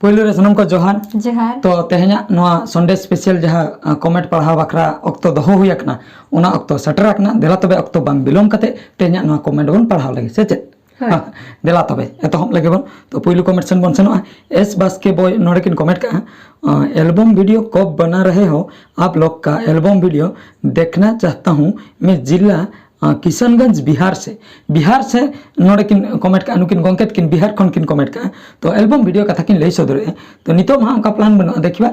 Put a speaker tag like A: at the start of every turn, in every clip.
A: पहले रे सनम को जोहार
B: जोहार
A: तो तेहना नोआ संडे स्पेशल जहाँ कमेंट पढ़ाव बखरा अक्तो दहो हुई अकना ओना अक्तो सटर अकना देला तबे अक्तो बांग बिलोम कते तेहना नोआ कमेंट बन पढ़ाव लगे से चेत देला तबे एतहम लगे बन तो पहलू कमेंट सन बन सनोआ एस बास्के बॉय नोडे किन कमेंट का एल्बम वीडियो कब बना रहे हो आप लोग का एल्बम वीडियो देखना चाहता हूँ मैं जिला किशनगंज बिहार से नोड़े किन कमेंट का नुकिन गोंकेत किन बिहार खन किन कमेंट का तो एल्बम वीडियो कथा किन लई सदरे तो नितो हाँ उनका प्लान बना देखिबा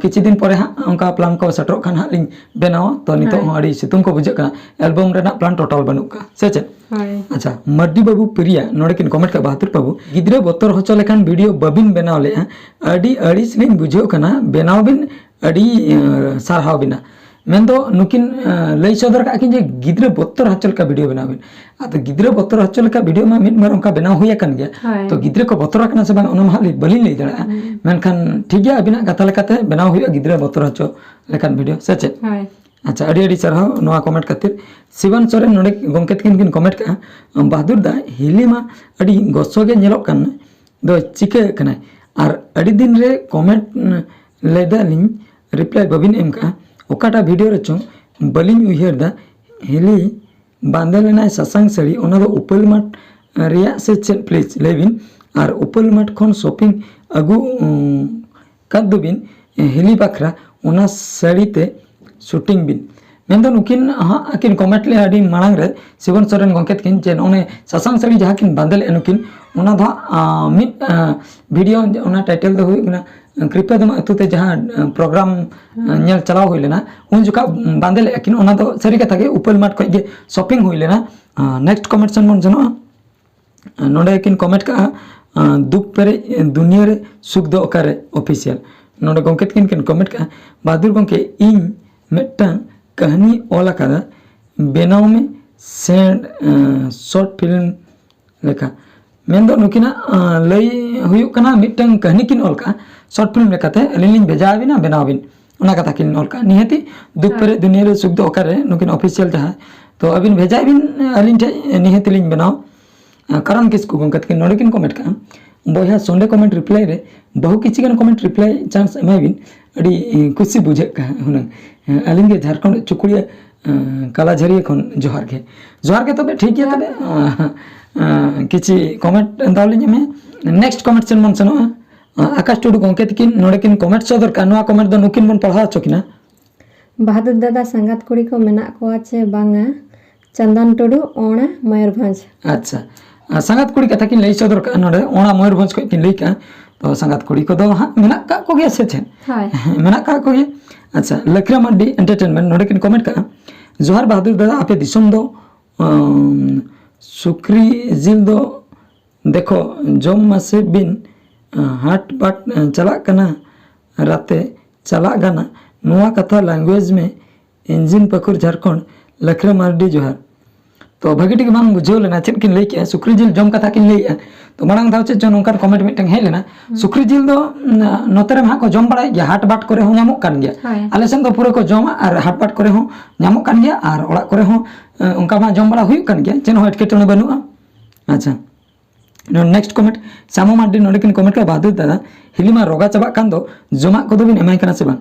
A: किछि दिन परे हाँ उनका प्लान को सटरो खान हाँ लिंग बनाओ तो नितो अड़ी सितुंग को बुझे का एल्बम रेना प्लान टोटल बनू का से चे अच्छा मर्दी बाबू प्रिया नोड़े किन कमेंट का बहादुर बाबू गिद्रे बोतर होचो लेखान वीडियो बबिन बनाव ले अड़ी अड़ीस लिंग बुझो कना बनाव बिन अड़ी सारहाव बिना मेन दो नुकिन लई सदर का जे गिद्रे बोतर हचल का वीडियो बनाबिन तो गिद्रे बोतर हचल का वीडियो में मिड मार उनका बनाव हुई अकन गया तो गिद्रे को बोतर कना से बांग ओना मा बलिन लई दड़ा मेनखान ठीक गया अबिना कथा लेकाते बनाव हुई गिद्रे बोतर हचो लेकान वीडियो से चे अच्छा अड़ी अड़ी सरहाव नोआ कमेंट खातिर शिवन सोरेन नोडे गोंकेत किन कमेंट का बहादुर दा हिली मा अड़ी गोसो गे नेलोक कन दो चिके कना आर अड़ी दिन रे कमेंट लेदा लिंग रिप्लाई बबिन एम का ओकाटा वीडियो रचो बलिंग उहर दा हिली बांधलेना ससांग सड़ी ओना दो उपल मठ रिया से चेक प्लीज लेबिन और उपल मठ खन शॉपिंग अगु कदबिन हिली बखरा ओना सड़ी ते शूटिंग बिन मेन नुकिन हाँ किन कमेंट ले अड़ी मांग रे शिवन सोरेन गोंकेत किन चेन ओने ससांग सड़ी जहाँ किन बांधले नुकिन ओना दो मिड वीडियो ओना टाइटल दो हुई कृपया दम अतुते जहाँ प्रोग्राम नेल चलाव हुई लेना उन जुका बांधले किन ओना दो सरी कथा के उपल माठ को गे शॉपिंग हुई लेना नेक्स्ट कमेंट सन मन जनो नोडे किन कमेंट का दुख पेरे दुनिया रे सुख दो ओकारे ऑफिशियल नोडे गोंकेत किन कमेंट का बहादुर गोंके इन मिट्टन कहानी ओला कदा बेनाव में सेंड शॉर्ट फिल्म लेखा मेन दो नुकिना लई हुई कना मिट्टन कहानी किन ओल का शॉर्ट फिल्म लेकाते अलिन बेजा बिना बनाव बिन ओना कथा किन ओल का निहति दुख पेरे दुनिया रे सुख दो ओकारे नुकिन ऑफिशियल जहाँ तो अबिन भेजा बिन अलिन ठे निहति लिंग बनाव कारण किसको गोंकेत किन नोडे किन कमेंट का बया संडे कमेंट रिप्लाई रे बहु किछि गन कमेंट रिप्लाई चांस एमा बिन अड़ी खुशी बुझे का हुन अलिन के झारखंड चुकुड़िया कालाझरिया खन जोहार के तबे ठीक है तबे किछि कमेंट दावलिन में नेक्स्ट कमेंट सेन मन सनो आकाश टुडू गोंकेत किन नोडे किन कमेंट सदर का नोआ कमेंट दो नुकिन बन पढ़ा चकिना
B: बहादुर दादा संगात कुड़ी को मेना को आछे बांगा चंदन टुडू ओणा मयूरभंज
A: अच्छा संगात कुड़ी कथा किन लई सदर का नोडे ओणा मयूरभंज को किन लई का तो संगात कुड़ी को दो हाँ मेना का को गया से छेन मेना का को गया अच्छा लखरा मड्डी एंटरटेनमेंट नोडे किन कमेंट का जोहार बहादुर दादा आपे दिसम दो सुक्री जिल दो देखो जम मासे बिन हाट बाट चला कना राते चला गाना नुआ कथा लैंग्वेज में इंजिन पकुर झारखंड लखरा मार्डी जोहार तो भागी टिक बांग बुझेव लेना चेक किन लई के सुक्री जिल जम कथा किन लई तो मांग दाव चे जन उनका कमेंट मिटंग हे लेना सुक्री जिल दो नोतरे मा को जम बड़ाय गया हाट बाट करे हो नामो कान गया आले सेन दो पूरे को जम और हाट बाट करे हो नामो कान गया और ओड़ा करे हो उनका मा जम बड़ा हुई कान गया चेन हो एटकेटने बनुआ अच्छा नेक्स्ट कमेंट सामो मार्डी नोडे किन कमेंट का बहादुर दादा हिलीमा रोगा चाबा कान दो जमा को दो बिन एमाय कना से बांग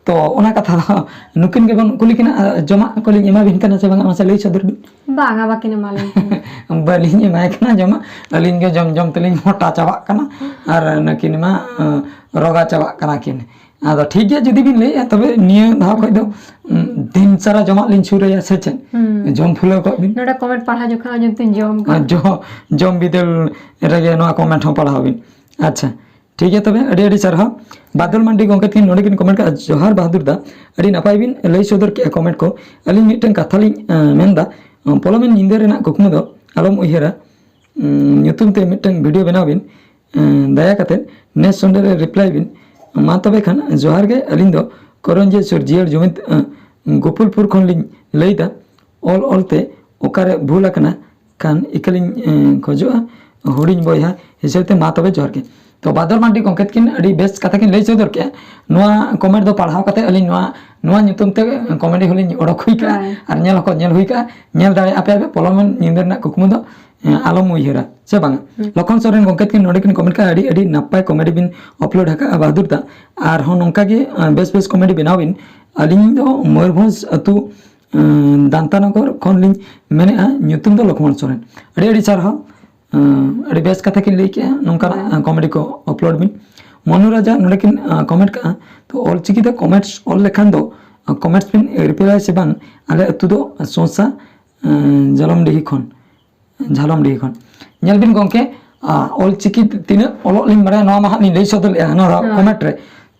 A: तो ओना कथा नुकिन के बन कुली किना जमा को लिंग एमा बिन कना से बांग मासे लई सदर
B: बांगा बाकिन मालिन
A: बलिन एमाय कना जमा अलिन के जम तलिन मोटा चाबा कना और नकिन मा रोगा चाबा कना किन आदो ठीक है जुदी बिन लई तबे निय धाव खय दो दिन सारा जमा लिन छुरया से छन जम फुलो को बिन
B: नोडा कमेंट पढ़ा जो खा जम जम का
A: जम बिदल रगे नो कमेंट हो पढ़ा बिन अच्छा ठीक है तबे अड़ी अड़ी सरहा बादल मंडी गोंकेत किन नोडे किन कमेंट का जोहार बहादुर दा अड़ी नापाय बिन लई सदर के कमेंट को अली मिटन कथा लिन मेनदा पोलोमेन निंदे रेना कुकमु दो आलम उहरा ᱧᱩᱛᱩᱢ ते मिटन वीडियो बनाव बिन दया कते ने संडे रे रिप्लाई बिन मा तबे खान जोहार गे अलिन दो करंजे सुरजियर जुमित गोपुलपुर खन लिन लईदा ऑल ऑलते ओकारे भूल अकना खान इकलिन खोजोआ हुडिन बयहा हिसाबते मा तबे जोहार के तो बादल मांडी गोंकेत किन अड़ी बेस्ट कथा किन लई सदर के नोआ कमेंट दो पढ़ाव कते अलिन नोआ ᱧᱩᱛᱩᱢ ते कमेंट होलिन ओडक हुई का और नेल को नेल हुई का नेल दाड़े आपे पोलोमेन निंदर ना कुकमु दो आलम उयहरा से बांगा लखन सोरेन गोंके किन नोडे किन कमेंट का अड़ी नपाय कॉमेडी बिन अपलोड हका बहादुर दा आर हो नोंका गे बेस बेस कॉमेडी बनाव बिन अलिंग दो मयूरभंज अतु दांतानगर खन लिंग मेने ᱧᱩᱛᱩᱢ ᱫᱚ ᱞᱚᱠᱷᱢᱚᱱ ᱥᱚᱨᱮᱱ ᱟᱹᱰᱤ ᱥᱟᱨᱦᱟᱣ ᱟᱹᱰᱤ ᱵᱮᱥ ᱠᱟᱛᱷᱟ ᱠᱤᱱ ᱞᱟᱹᱭ ᱠᱮᱜᱼᱟ ᱱᱚᱝᱠᱟᱱᱟᱜ ᱠᱚᱢᱮᱰᱤ ᱠᱚ ᱟᱯᱞᱳᱰ ᱵᱤᱱ ᱢᱚᱱᱩ ᱨᱟᱡᱟ ᱱᱚᱰᱮ ᱠᱤᱱ ᱠᱚᱢᱮᱱᱴ ᱠᱟᱜᱼᱟ ᱛᱚ ᱚᱞᱪᱤᱠᱤ ᱛᱮ ᱠᱚᱢᱮᱱᱴᱥ ᱚᱞ ᱞᱮᱠᱷᱟᱱ ᱫᱚ कमेंट्स बिन रिप्लाई से बांग आले अतु दो सोसा झालमडीही खन नेल बिन गोंके ऑल चिकी तीन ऑल लिंग बड़ा नवा महा नि लई सदल नोरा कमेंट रे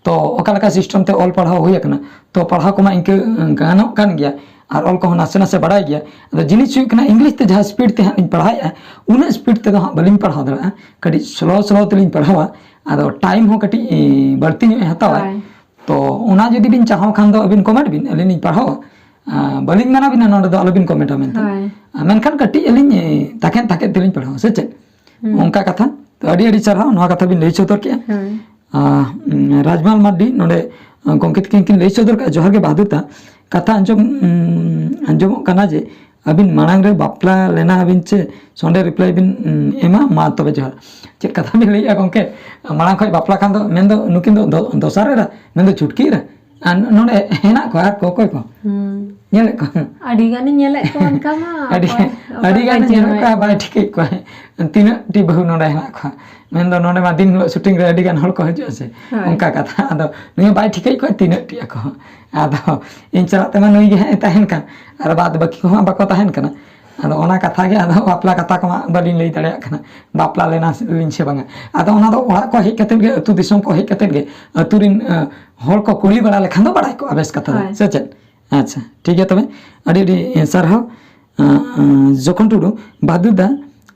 A: तो ओकालका सिस्टम ते ऑल पढ़ाव हुई कना तो पढ़ाव को मा इनके गानो कान गया और ऑल को नासे नासे बड़ा गया तो जिनिस हुई कना इंग्लिश ते जहां स्पीड ते हां पढ़ाया उना स्पीड ते हां बलिंग पढ़ाव दरा कडी स्लो स्लो ते लिंग पढ़ावा आदो टाइम हो कटी बढ़ती हतावा तो उना जदि बिन चाहो खान दो अबिन कमेंट बिन अलिन पढ़ाओ बलिंग मना बिन नोडे दो अलिन कमेंट मेनते मेनखान कटी अलिन ताकेन ताके दिलिन पढ़ाओ से चेक उनका कथा तो अड़ी सरहाव नोआ कथा बिन लई सदर के राजमाल मार्डी नोडे गोंकेत किन लई सदर का जोहार के बहादुर ता कथा अंजम कना जे अबिन मांग रे बापला लेना अबिन से सोंडे रिप्लाई बिन एमा मा तबे जोहार चेक कथा बिन लई गोंके मांग खय बापला खान दो मेन दो नुकिन दो दोसारे रा मेन दो छुटकी रा नोडे हेना को आर को कोय को नेले को
B: अडी गानी नेले को अनका मा
A: अडी गानी नेले का बाय ठीक को तीन टी बहु नोडे हेना को मेन दो नोडे मा दिन शूटिंग रे अडी गान हल को हजो से उनका कथा आदो नुय बाय ठीक को तीन टी को आदो इन चलाते मा नुय गे ताहेन का आर बाद बाकी को बाको ताहेन कना आदो ओना कथा गे आदो बापला कथा को बलिन लई दड़े कना बापला लेना लिन से बांगा आदो ओना दो ओड़ा को हे कते गे अतु दिसम को हे कते गे अतुरिन हर को कुली बड़ा लेखन दो बड़ा को अबेस कथा से चेक अच्छा ठीक है तबे अड़ी सरहाव जखन टुडू बादुदा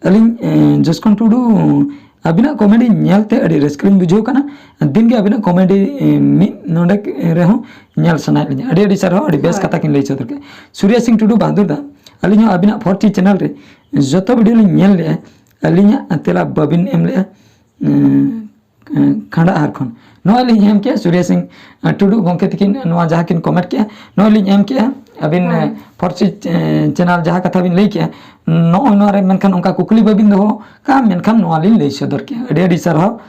A: अलिन जसकन टुडू अबिना कॉमेडी नेलते अड़ी रेस्क्रिन बुझो कना दिन के अबिना कॉमेडी मि नोडे रेहो नेल सनाय लिन अड़ी सरहाव अड़ी बेस कथा किन लई सदर के सूर्य सिंह टुडू बादुदा अलिन अबिना 40 चैनल रे जतो वीडियो लिन नेल ले अलिन तेला बबिन एम ले खंडा हार खन नोआ लिन एम के सूर्य सिंह टुडू गोंके तकिन नोआ जहा किन कमेंट के नोआ लिन एम के अबिन 40 चैनल जहा कथा बिन लई के नो नोआ रे मेनखान उनका कुकली बबिन दो का मेनखान नोआ लिन लई सदर के अड़ी सरहाव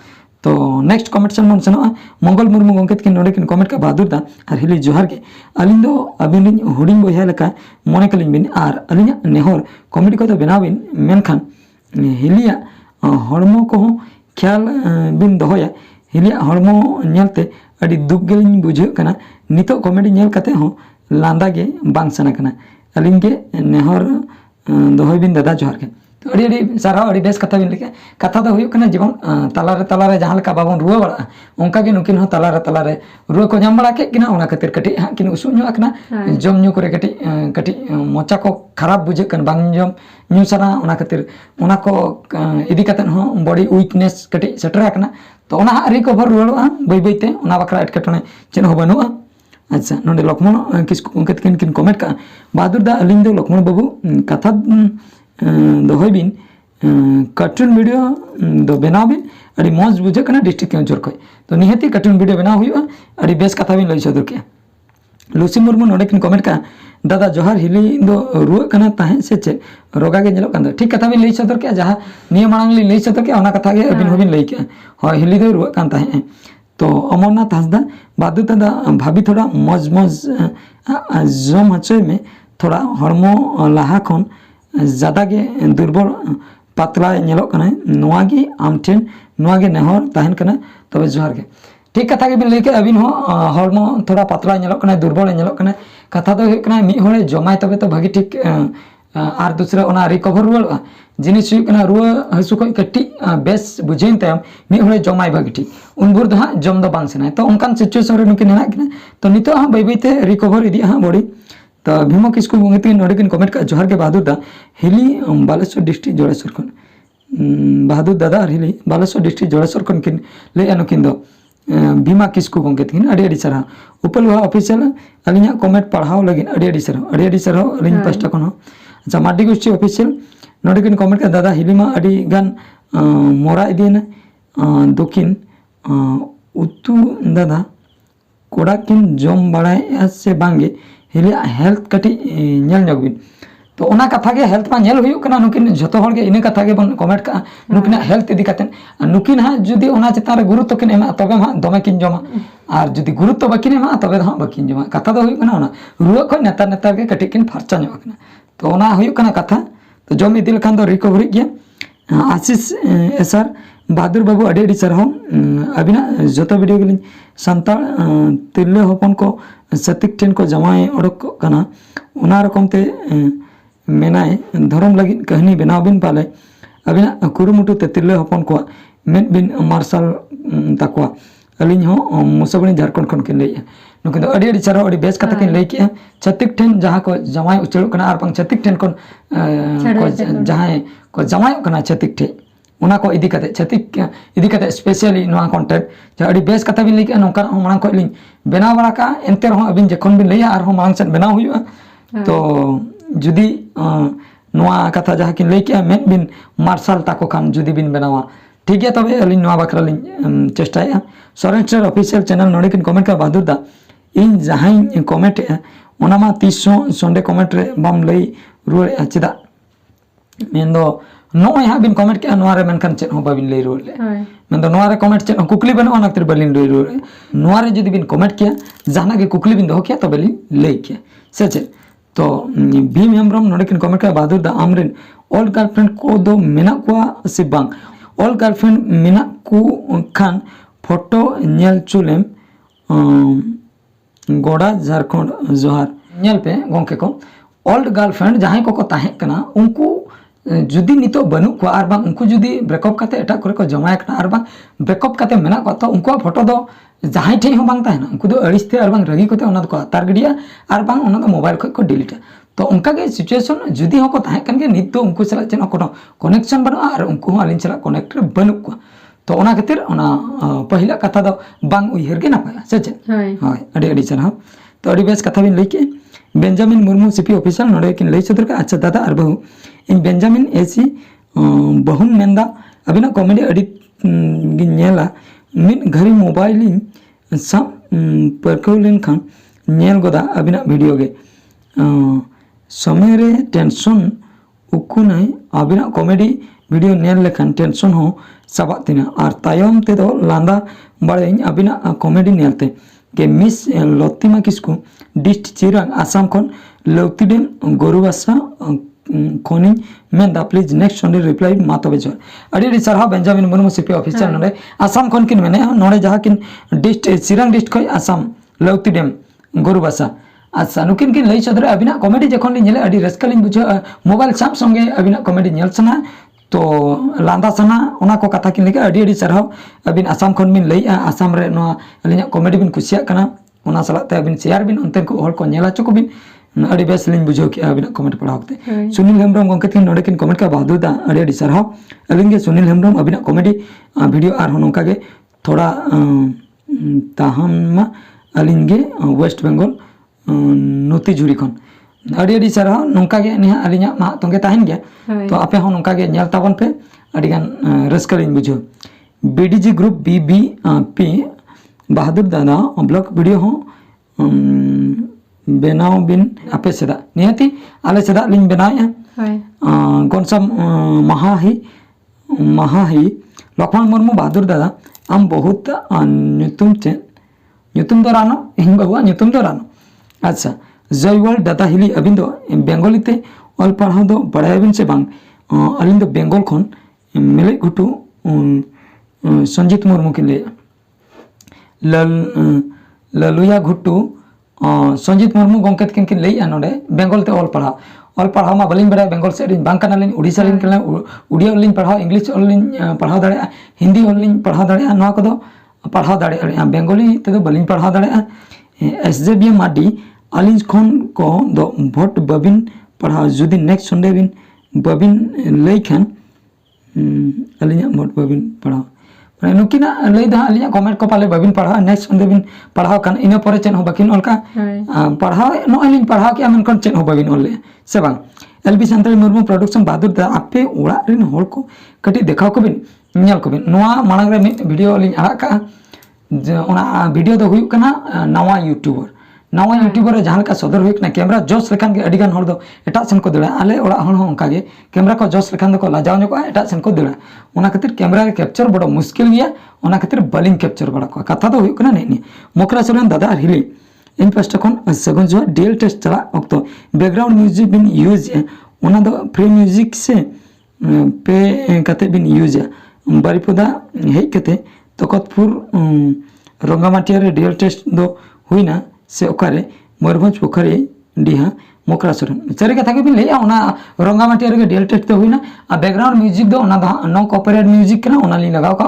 A: तो नेक्स्ट कमेंट से मन सनो मंगल मुर्मू गोंके तकिन नोडे किन कमेंट का बहादुर दा और हिली जोहार के अलिन दो अबिन लिन हुडिंग बोया लेका मने कलिन बिन और अलिन नेहर कॉमेडी को तो बनाविन मेनखान हिलिया हड़मो को ख्याल बिन दोया हिलिया हड़मो नेलते अड़ी दुख गेलिन बुझे कना नितो कॉमेडी नेल कते हो लांदा गे बांग सना कना अलिन के नेहर दोहय बिन दादा जोहार के तो अड़ी सारा अड़ी बेस कथा बिन लेके कथा दो हुयो कना जीवन तलारे जहां लेका बाबन रुआ बड़ा उनका के नुकिन हो तलारे रुआ को नाम बड़ा के किना ओना खातिर कटी हां किन उसु न्यू अकना जम न्यू करे कटी मोचा को खराब बुझे कन बांग जम न्यू सारा ओना खातिर ओना को इदी कतन हो बॉडी वीकनेस कटी सेटर अकना तो ओना रिकवर रुआ बई बईते ओना बकरा एटकेटने चेन हो बनुआ अच्छा नोडे लक्ष्मण किसको उनके किन कमेंट का बहादुर दा अलिंग दो लक्ष्मण बाबू कथा दोहय बिन कार्टून वीडियो दो बनाव बिन अड़ी मौज बुझे कना डिस्ट्रिक्ट केंजोर खय तो निहती कार्टून वीडियो बनाव हुआ अड़ी बेस कथा बिन लई सदर के लुसी मुर्मू नोडे किन कमेंट का दादा जोहार हिली दो रुआ कना ताहे से चे रोगा के जेलो कांदा ठीक कथा बिन लई सदर के जहां निय मांग लई सदर के ओना कथा के अबिन होबिन लई के हो हिली दो रुआ कान ताहे तो अमरनाथ हंसदा बादू दादा भाभी थोड़ा मौज जम हचय में थोड़ा हड़मो लाहा खन ज़्यादा के दुर्बल पतला नेलो कना नोआ गे आम ठेन नोआ गे नेहर ताहेन कना तबे जोहार के ठीक कथा के बिन लई के अबिन हो हड़मो थोड़ा पतला नेलो कना दुर्बल नेलो कना कथा दो कना मी होरे जमाय तबे तो भागी ठीक आर दूसरा ओना रिकवर रुआ जिनिस हुई कना रुआ हसु को कटी बेस बुझेन तम मी होरे जमाय भागी ठीक उन बुर दो हां जम दो बांग सना तो उनकान सिचुएशन रे नुकिन हेना कना तो नितो हां बई बईते रिकवर इदी हां बॉडी तो भीमो किसको गोंगे नोडे किन कमेंट का जोहार के बहादुर दा हिली बालेश्वर डिस्ट्रिक्ट जोड़ेश्वर खन बहादुर दादा और हिली बालेश्वर डिस्ट्रिक्ट जोड़ेश्वर खन किन ले अनुकिन दो भीमा किसको गोंगे तिन अड़ी सरहा उपल हुआ ऑफिशियल अलिया कमेंट पढ़ाओ लगिन अड़ी सरहा अलिन पास्टा खन अच्छा माडी गोष्ठी ऑफिशियल नोडे किन कमेंट का दादा हिली मा अड़ी गान मोरा इदिना दोकिन उतु दादा कोड़ा किन जम बड़ाय से बांगे हिली हेल्थ कटी नेल नगबिन तो ओना कथा गे हेल्थ मा नेल हुयुक कना नुकिन जतो हर गे इने कथा गे बन कमेंट का नुकिन हेल्थ इदी कातेन नुकिन हा जुदी ओना चितान रे गुरुत्व किन एमा तबे हा दमे किन जमा और जुदी गुरुत्व बाकिन एमा तबे हा बाकिन जमा कथा दो हुयुक कना ओना रुआ खो नेतार नेतार गे कटि किन फरचा ᱧᱚᱜ कना तो ओना हुयुक कना कथा तो जम इदी लखान दो रिकवरी गया आशीष एसआर बहादुर बाबू अडी अडी सरहाव अबिना जतो वीडियो गेलिन संताल तिरले होपन को सतिक ठेन को जमाए ओडक कना ओना रकम ते मेनाय धर्म लगी कहानी बनाव बिन पाले अबिना कुरुमुटु ते तिरले होपन को मेन बिन मार्शल तकवा अलिन हो मुसबणी झारखंड खन किन लई नुकिन अडी अडी चरो अडी बेस कथा किन लई के छतिक ठेन जहां को जमाय उचेड़ कना आर पंग छतिक ठेन कोन को जहां को जमाय कना छतिक ठे उना को इदी कते छतिक इदी कते स्पेशली नोआ कंटेंट जे अडी बेस कथा बिन लई के नोका मांग को लिन बेना बड़ा का एंते रहो अबिन जखन बिन लई आर हो मांग सेन बेना हुआ तो जुदी नोआ कथा जहां किन लई के मेन बिन मार्शल ताको खान जुदी बिन बनावा ठीक है तबे अलिन नोआ बखरा लिन चेष्टाया सरेंटर ऑफिशियल चैनल नोडे किन कमेंट का बहादुर दा इन जहां कमेंट ओना मा 300 संडे कमेंट रे बम लई रुए चेदा मेंदो नोय हा बिन कमेंट के नोआ रे मेनखान चेद हो बाबिन लई रुए मेंदो नोआ रे कमेंट चेद कुकली बनो अना तर बलिन लई रुए नोआ रे जदी बिन कमेंट किया जहाना के कुकली बिन दो किया तबे लिन लई किया से चे तो भीम हेमब्रम नोडे किन कमेंट का बहादुर दा आमरेन ऑल गर्लफ्रेंड को दो मेना को से बांग ऑल गर्लफ्रेंड मेना को खान फोटो नेल चुलेम गोड़ा झारखंड जोहार नेल पे गोंके को ओल्ड गर्लफ्रेंड जहां को ताहे कना उनको जुदी नितो बनु को आर बांग उनको जुदी ब्रेकअप काते एटा करे को जमाय कना आर बांग ब्रेकअप काते मेना को तो उनको फोटो दो जहां ठे हो बांग ताहेना उनको दो अड़िसते आर बांग रगी कोते ओना को तार गडिया आर बांग ओना दो मोबाइल को डिलीट तो उनका के सिचुएशन जुदी हो को ताहे कन के नित तो उनको सला चेन को कनेक्शन बनु आर उनको अलिन चला कनेक्ट बनु को तो ओना खातिर ओना पहिला कथा दो बांग उइहर गे नापाया से चे हाय अडी अडी चना तो अडी बेस कथा बिन लई के बेंजामिन मुर्मू सीपी ऑफिशियल नोडे किन लई सदर का अच्छा दादा अर बहु इन बेंजामिन एसी बहुन मेंदा अबिना कॉमेडी अडी गिनेला मिन घरी मोबाइल इन सब परकौलिन खान नेल गोदा अबिना वीडियो गे समय रे टेंशन उकुनाय अबिना कॉमेडी वीडियो नेल लेखान टेंशन हो सबा तिना और तायम ते दो लांदा बड़े अबिना कॉमेडी नेलते के मिस लतिमा किसको डिस्ट चिरांग आसाम खन लौतिडेन गोरुबासा खोनी मेंदा प्लीज नेक्स्ट संडे रिप्लाई मातबे जर अडी अडी सरहा बेंजामिन मुर्मू सीपी ऑफिशियल नोडे आसाम खन किन मेने नोडे जहा किन डिस्ट चिरांग डिस्ट खय आसाम लौतिडेम गोरुबासा अच्छा नुकिन किन लई चदरे अबिना कॉमेडी जखन लिन नेले अडी रस्कलिन बुझ मोबाइल साम संगे अबिना कॉमेडी नेल सना तो लांदा सना ओना को कथा किन लेके अडी अडी सरहाव अबिन आसाम खन बिन लई आसाम रे नो अलिना कॉमेडी बिन खुशिया कना ओना सला ते अबिन शेयर बिन उनते को हर को नेला चको बिन अडी बेस लिन बुझो कि अबिना कमेंट पढ़ावते सुनील हेमब्रम गंके किन नोडे किन कमेंट का बहादुर दा अडी अडी सरहाव अलिंगे सुनील हेमब्रम अबिना कॉमेडी वीडियो आर होनका गे थोड़ा ताहम अलिंगे वेस्ट बंगाल नोती झुरी खन अडी अडी सरहाव नोंका गे नेहा अलिना मा तंगे ताहन गया तो आपे हो नोंका गे नेल ताबन पे अडी गान रस्कलिन बुझो बीडीजी ग्रुप बीबीपी बहादुर दादा ब्लॉग वीडियो हो बेनाव बिन आपे सेदा नियति आले सेदा लिन बनाया गनसम महाही लखन मुर्मू बहादुर दादा आम बहुत नुतुम चे नुतुम दो रानो हिंग बाबुआ नुतुम दो रानो अच्छा जयवल दादा हिली अबिन दो बेंगली ते ऑल पढ़ाओ दो बड़ाय बिन से बांग अलिन दो बेंगल खन मेले घुटू संजीत मुर्मू के लिए ललुया घुटू संजीत मुर्मू गंकेत किन लई नोडे बेंगल ते ऑल पढ़ाओ मा बलिन बड़ा बेंगल से बांग कना लिन उड़ीसा लिन कना उड़िया लिन पढ़ाओ इंग्लिश लिन पढ़ाओ दाड़े हिंदी लिन पढ़ाओ दाड़े नोआ को दो पढ़ाओ दाड़े बेंगली ते दो बलिन पढ़ाओ दाड़े एसजेबी माडी अलिन खन को दो भोट बबिन पढ़ाओ जुदी नेक्स्ट संडे बिन बबिन लई खान अलिन भोट बबिन पढ़ाओ माने नुकिना लई दा अलिन कमेंट को पाले बबिन पढ़ाओ नेक्स्ट संडे बिन पढ़ाओ खान इना परे चेन हो बाकिन ओलका पढ़ाओ नो अलिन पढ़ाओ के अमन कोन चेन हो बबिन ओले से बांग एलबी संतरी मुर्मू प्रोडक्शन बहादुर दा आपे ओड़ा रिन होल को कटी देखाव को बिन नेल को बिन नोआ मानग रे वीडियो लिन आड़ा का ओना वीडियो दो हुयु कना नवा यूट्यूबर नवा यूट्यूबर रे जहां का सदर हुई कैमरा जोस लेखान के अडिगान हर दो एटा सेन को दड़ा आले ओड़ा हर हो ओंका गे कैमरा को जोस लेखान दो लाजाव ᱧᱚᱜᱚᱜᱼᱟ एटा सेन को दड़ा ओना खातिर कैमरा रे कैप्चर बड़ो मुश्किल गया ओना खातिर बालिंग कैप्चर बड़ा को कथा दो हुई कना नहीं मोकरा सोरेन दादा आर हिली इन पास्टा खन सगुन जो डीएल टेस्ट चला ओक्तो बैकग्राउंड म्यूजिक बिन यूज ओना दो फ्री म्यूजिक से पे कते बिन यूज बारिपदा हेज कते तकतपुर रंगामाटिया रे डीएल टेस्ट दो हुईना से ओकारे मयूरभंज पोखरी डीहा मोकरा सोरेन सारी कथा के बिन लैया ओना रंगामाटिया रे डीएल टेस्ट दो हुईना आ बैकग्राउंड म्यूजिक दो ओना नो कॉपीराइट म्यूजिक कना ओना ली लगाव का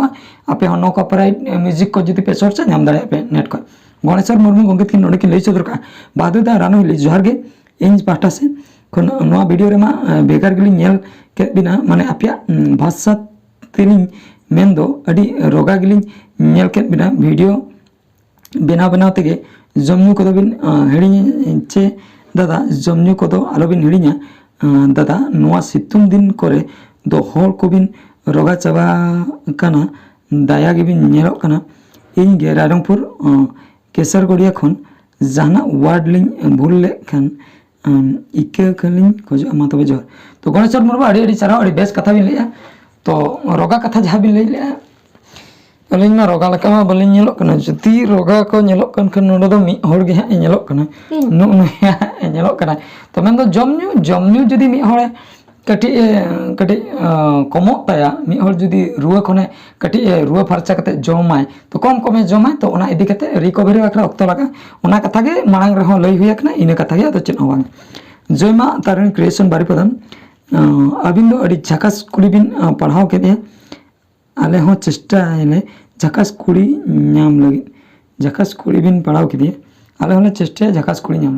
A: आपे नो कॉपीराइट म्यूजिक को जदी पे सर्च नाम दाड़े पे नेट को गणेश्वर मुर्मू गंगे की नोडे की लई सदर का बादुदा रानो हिली जोहार गे इंज पाटा से कोन नोआ वीडियो रे मा बेकार गिली नेल के बिना माने आपया भाषा तिलिंग मेन दो अडी रोगा गिली नेल के बिना वीडियो बेना बनाव तेगे जमनु को बिन हिड़ी चे दादा जमनु को आलो बिन हिड़ीया दादा नोआ सितुंग दिन करे दो होर को बिन रोगा चाबा काना दाया गे बिन नेलो काना इन गे रायरंगपुर केसर गड़िया खन जहाना वार्ड लिंग भूल ले खान इके कलिंग खोज मा तबे जोर तो गणेश्वर मुर्मू अड़ी सारा अड़ी बेस कथा बिन लेया तो रोगा कथा जहां बिन लई लेया अलिंग ना रोगा लका मा बलिंग नेलो कना जति रोगा को नेलो कन खन नोडो दो मी होड़ गे हां नेलो कना नु नु नेलो कना तो मेन दो जमन्यू जदी मी होड़े कटी कटी कमो ताया मी होड़ जदी रुआ खने कटी रुआ फरचा कते जमाय तो कम कमे जमाय तो ओना इदी कते रिकवरी बाखरा अक्तो लगा ओना कथा गे मांग रहो लई हुया कना इने कथा गे तो चेन हो बांग जयमा तारण क्रिएशन बारिपदन अबिन दो अडी झकास कुड़ी बिन पढ़ाव के दिया आले हो चेष्टा आले झकास कुड़ी नाम लगी झकास कुड़ी बिन पढ़ाव के दिया आले होले चेष्टा झकास कुड़ी नाम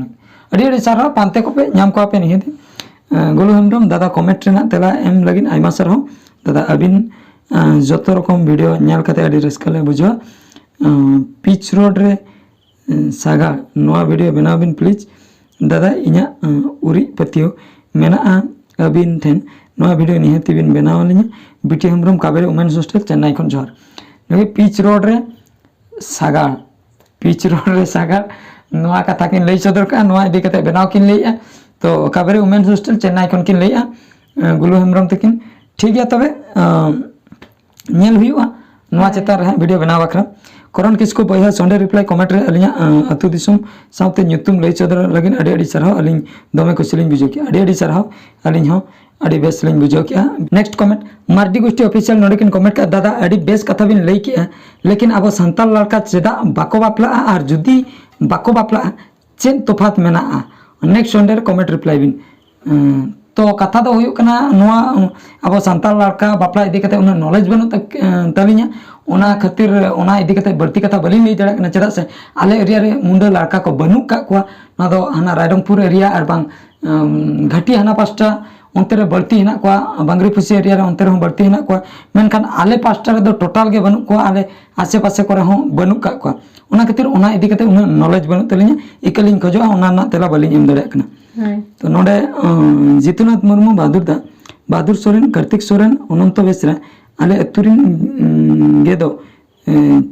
A: लगी अडी सारा पांते को पे नाम को पे नहीं गोलू हेमब्रम दादा कमेंट रेना तेला एम लगिन आयमा सरहो दादा अबिन जतो रकम वीडियो नेल कते अडी रस्का ले बुझवा पिच रोड रे सागा नोआ वीडियो बनाव बिन प्लीज दादा इना उरी पतियो मेना अबिन ठेन नोआ वीडियो निहति बिन बनाव लिया BT Hembrom Kaveri women's hostel Chennai खन जोहार नगे पिच रोड रे सागा नोआ कथा किन लई सदर का नोआ इदी कते बनाव किन लईया तो कावेरी वुमेन्स हॉस्टल चेन्नई खन किन लईया गुलू हेमब्रम तकिन ठीक गया तबे नेल हुआ नोआ चेतार रहे वीडियो बनाव बखरा करण किसको बया संडे रिप्लाई कमेंट रे अलिया अतु दिसुम साउते ᱧᱩᱛᱩᱢ लई चदर लगिन अडी अडी सरहाव अलिन दोमे खुशिलिन बुझो कि अडी सरहाव अलिन हो अडी बेस लिन बुझो कि नेक्स्ट कमेंट मार्डी गोष्ठी ऑफिशियल नोडिकिन कमेंट का दादा अडी बेस कथा बिन लई कि लेकिन अब संताल लड़का चेदा बाको बापला और जुदी बाको बापला चेन तफात मेना नेक्स्ट संडे कमेंट रिप्लाई बिन तो कथा दो हुई कना नोआ अब संताल लड़का बापला इदी कते उन नॉलेज बनु तलिया ओना खातिर ओना इदी कते बढ़ती कथा बलिन लई दड़ा कना चदा से आले एरिया रे मुंडा लड़का को बनु का कुआ ना दो हाना रायरंगपुर एरिया और बांग घाटी हाना पास्टा उनते रे बढ़ती हिना कुआ बांगरी फुसी एरिया रे उनते रे बढ़ती हिना कुआ मेनखान आले पास्टा रे दो टोटल गे बनु कुआ आले आसे पासे करे हो बनु का कुआ ओना खातिर ओना इदी कते उन नॉलेज बनु तलिया इकलिन खोजो ओना ना तेला बलिन एम दड़ा कना तो नोडे जितुनाथ मुर्मू बहादुर सोरेन कार्तिक सोरेन अनंत बेसरा आले अतुरिन गेदो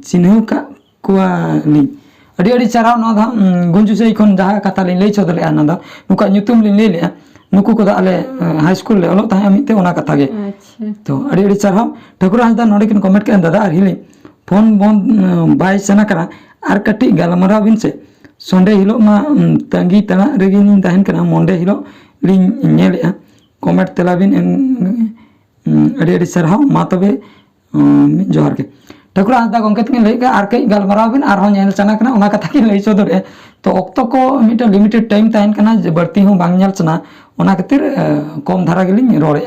A: चिन्हव का कुआली अडी अडी चाराव न दा गुंजु से इखन जहा कथा लिन लई चदले आना दा नुका ᱧᱩᱛᱩᱢ लिन ले ले नुकु को दा आले हाई स्कूल ले ओलो ताहे मिते ओना कथा गे तो अडी अडी चाराव ठाकुर हासदा नोडे किन कमेंट के दादा हिली फोन बंद बाय सना करा आर कटी गालमरा बिन से संडे हिलो मा तंगी तना रेगिन दाहन कना मंडे हिलो लिन नेले कमेंट तेला बिन अडी अडी सरहाव मा तबे जोहार के ठाकुर हासदा गंकेत किन लई का आर कई गालमराव बिन आर हो नेल चना कना ओना कथा किन लई सदरे तो ऑक्तो को मिटा लिमिटेड टाइम ताहन कना जे बढ़ती हो बांग नेल चना ओना खातिर कम धारा गेलिन रोड़े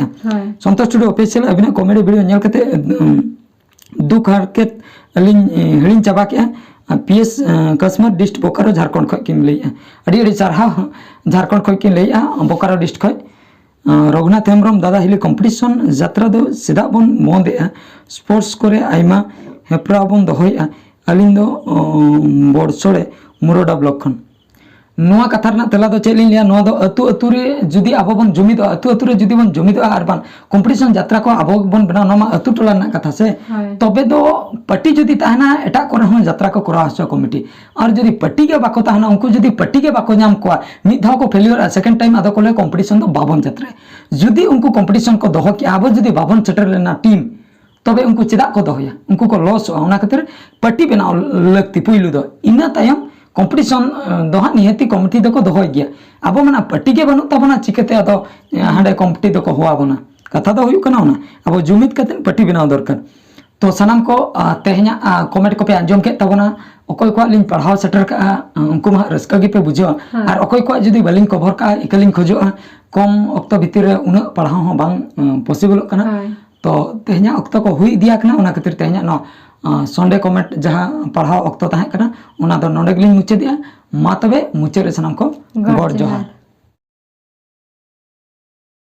A: संतोष स्टूडियो ऑफिशियल अबिना कॉमेडी वीडियो नेल कते दुख हरकत अलिन हिलिन चाबा के पीएस कस्मर डिस्ट बोकारो झारखंड खय किन लई अडी अडी सरहाव झारखंड खय किन लई बोकारो डिस्ट खय रघुनाथ हेमब्रम दादा हिली कॉम्पिटिशन यात्रा दो सीधा बन बंदे स्पोर्ट्स करे आइमा हेप्रा बन दोहया अलिन दो बड़सोड़े मुरोडा ब्लॉक खन नोआ कथा रना तेला दो चेक लिया नोआ दो अतु अतु रे जुदी आबो बन जुमिद अतु अतु रे जुदी बन जुमिद आर बन कॉम्पिटिशन यात्रा को आबो बन बना नोमा अतु टोला ना कथा से तबे दो पट्टी जुदी ताहना एटा करे हन यात्रा को करा हसो कमिटी और जुदी पट्टी के बाको ताहना उनको जुदी पट्टी के बाको नाम को मिद धाव को फेलियर सेकंड टाइम आदो कोले कॉम्पिटिशन दो बाबन यात्रा जुदी उनको कॉम्पिटिशन को दोहो कि आबो जुदी बाबन सेटर लेना टीम तबे उनको चेदा को दोहया उनको को लॉस होना खातिर पट्टी बनाओ लगती पुइलु दो इना तायम कॉम्पिटिशन दोहा निहती कमिटी दो को दोहय गया अब मना पट्टी के बनु तबना चिकते अदो हांडे कॉम्पिटी दो को हुआ बना कथा दो हुयु कना ना अब जुमिद कते पट्टी बनाओ दरकार तो सनाम को तेहना कमेंट को पे आंजम के तबना अकोय को लिन पढ़ाव सेटर का उनको मा रस्का गे पे बुझो और अकोय को जुदी बलिन कवर का इकलिन खोजो कम अक्तो भितर उना पढ़ाव हो बांग पॉसिबल कना तो तेहना अक्तो को हुई दिया कना उना खातिर तेहना नो संडे कमेंट जहाँ पढ़ाव अक्तो ताहे कना उना दो नोडे गलिन मुचे दिया मा तबे मुचे रे सनाम को गॉड जोहार।